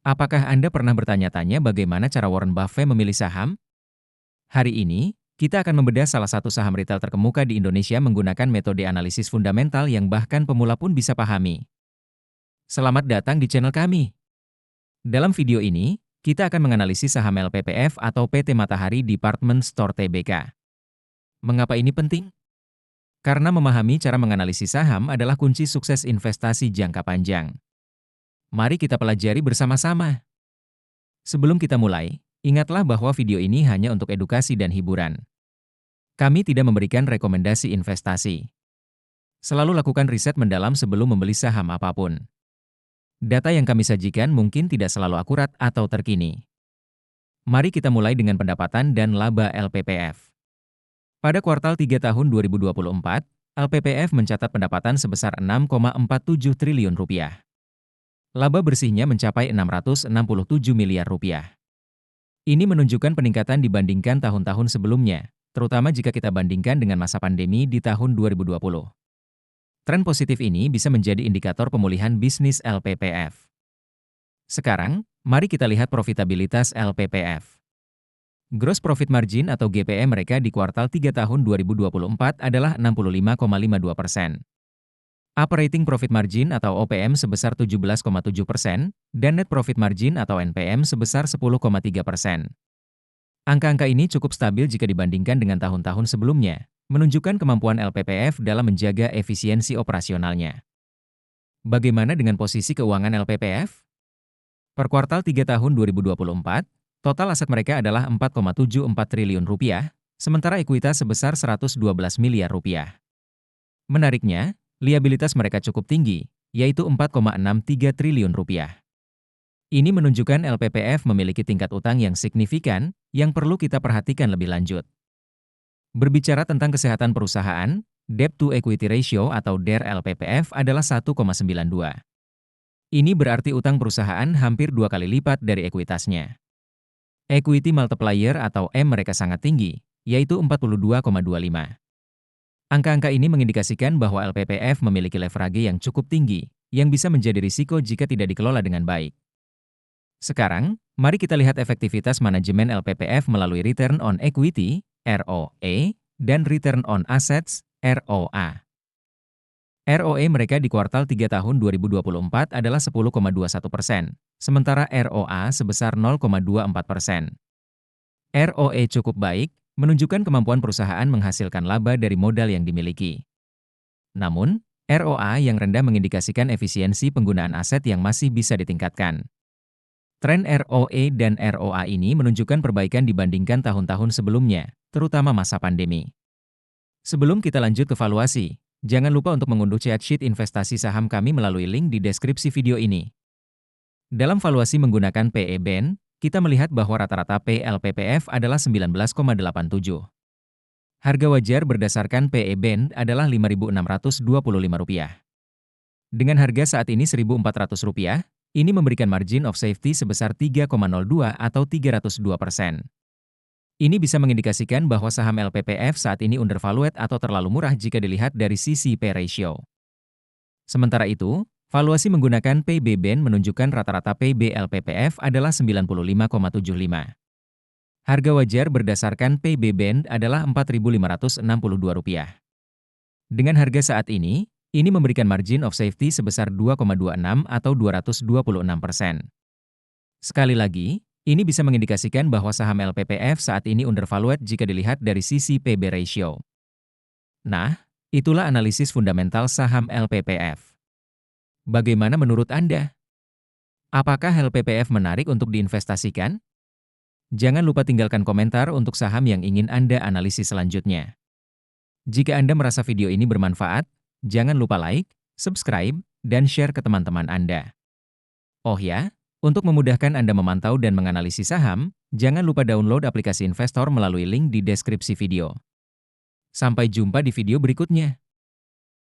Apakah Anda pernah bertanya-tanya bagaimana cara Warren Buffett memilih saham? Hari ini, kita akan membedah salah satu saham retail terkemuka di Indonesia menggunakan metode analisis fundamental yang bahkan pemula pun bisa pahami. Selamat datang di channel kami. Dalam video ini, kita akan menganalisis saham LPPF atau PT Matahari Department Store Tbk. Mengapa ini penting? Karena memahami cara menganalisis saham adalah kunci sukses investasi jangka panjang. Mari kita pelajari bersama-sama. Sebelum kita mulai, ingatlah bahwa video ini hanya untuk edukasi dan hiburan. Kami tidak memberikan rekomendasi investasi. Selalu lakukan riset mendalam sebelum membeli saham apapun. Data yang kami sajikan mungkin tidak selalu akurat atau terkini. Mari kita mulai dengan pendapatan dan laba LPPF. Pada kuartal 3 tahun 2024, LPPF mencatat pendapatan sebesar Rp6,47 triliun. Laba bersihnya mencapai Rp667 miliar. Ini menunjukkan peningkatan dibandingkan tahun-tahun sebelumnya, terutama jika kita bandingkan dengan masa pandemi di tahun 2020. Tren positif ini bisa menjadi indikator pemulihan bisnis LPPF. Sekarang, mari kita lihat profitabilitas LPPF. Gross Profit Margin atau GPM mereka di kuartal 3 tahun 2024 adalah 65,52%. Operating Profit Margin atau OPM sebesar 17,7% dan Net Profit Margin atau NPM sebesar 10,3%. Angka-angka ini cukup stabil jika dibandingkan dengan tahun-tahun sebelumnya, menunjukkan kemampuan LPPF dalam menjaga efisiensi operasionalnya. Bagaimana dengan posisi keuangan LPPF? Per kuartal 3 tahun 2024, total aset mereka adalah Rp4,74 triliun, sementara ekuitas sebesar Rp112 miliar. Menariknya, liabilitas mereka cukup tinggi, yaitu Rp4,63 triliun. Ini menunjukkan LPPF memiliki tingkat utang yang signifikan, yang perlu kita perhatikan lebih lanjut. Berbicara tentang kesehatan perusahaan, Debt to Equity Ratio atau DER LPPF adalah 1,92. Ini berarti utang perusahaan hampir 2 kali lipat dari ekuitasnya. Equity Multiplier atau M mereka sangat tinggi, yaitu 42,25. Angka-angka ini mengindikasikan bahwa LPPF memiliki leverage yang cukup tinggi, yang bisa menjadi risiko jika tidak dikelola dengan baik. Sekarang, mari kita lihat efektivitas manajemen LPPF melalui Return on Equity, ROE, dan Return on Assets, ROA. ROE mereka di kuartal 3 tahun 2024 adalah 10,21%, sementara ROA sebesar 0,24%. ROE cukup baik, menunjukkan kemampuan perusahaan menghasilkan laba dari modal yang dimiliki. Namun, ROA yang rendah mengindikasikan efisiensi penggunaan aset yang masih bisa ditingkatkan. Tren ROE dan ROA ini menunjukkan perbaikan dibandingkan tahun-tahun sebelumnya, terutama masa pandemi. Sebelum kita lanjut ke valuasi, jangan lupa untuk mengunduh chart sheet investasi saham kami melalui link di deskripsi video ini. Dalam valuasi menggunakan PE/BEN, kita melihat bahwa rata-rata PLPPF adalah 19,87. Harga wajar berdasarkan PE/BEN adalah Rp5.625. Dengan harga saat ini Rp1.400, ini memberikan margin of safety sebesar 3,02 atau 302%. Ini bisa mengindikasikan bahwa saham LPPF saat ini undervalued atau terlalu murah jika dilihat dari sisi P ratio. Sementara itu, valuasi menggunakan PB/BEN menunjukkan rata-rata PB LPPF adalah 95,75. Harga wajar berdasarkan PB/BEN adalah Rp4.562. Dengan harga saat ini memberikan margin of safety sebesar 2,26 atau 226%. Sekali lagi, ini bisa mengindikasikan bahwa saham LPPF saat ini undervalued jika dilihat dari sisi PB ratio. Nah, itulah analisis fundamental saham LPPF. Bagaimana menurut Anda? Apakah LPPF menarik untuk diinvestasikan? Jangan lupa tinggalkan komentar untuk saham yang ingin Anda analisis selanjutnya. Jika Anda merasa video ini bermanfaat, jangan lupa like, subscribe, dan share ke teman-teman Anda. Oh ya, untuk memudahkan Anda memantau dan menganalisis saham, jangan lupa download aplikasi investor melalui link di deskripsi video. Sampai jumpa di video berikutnya.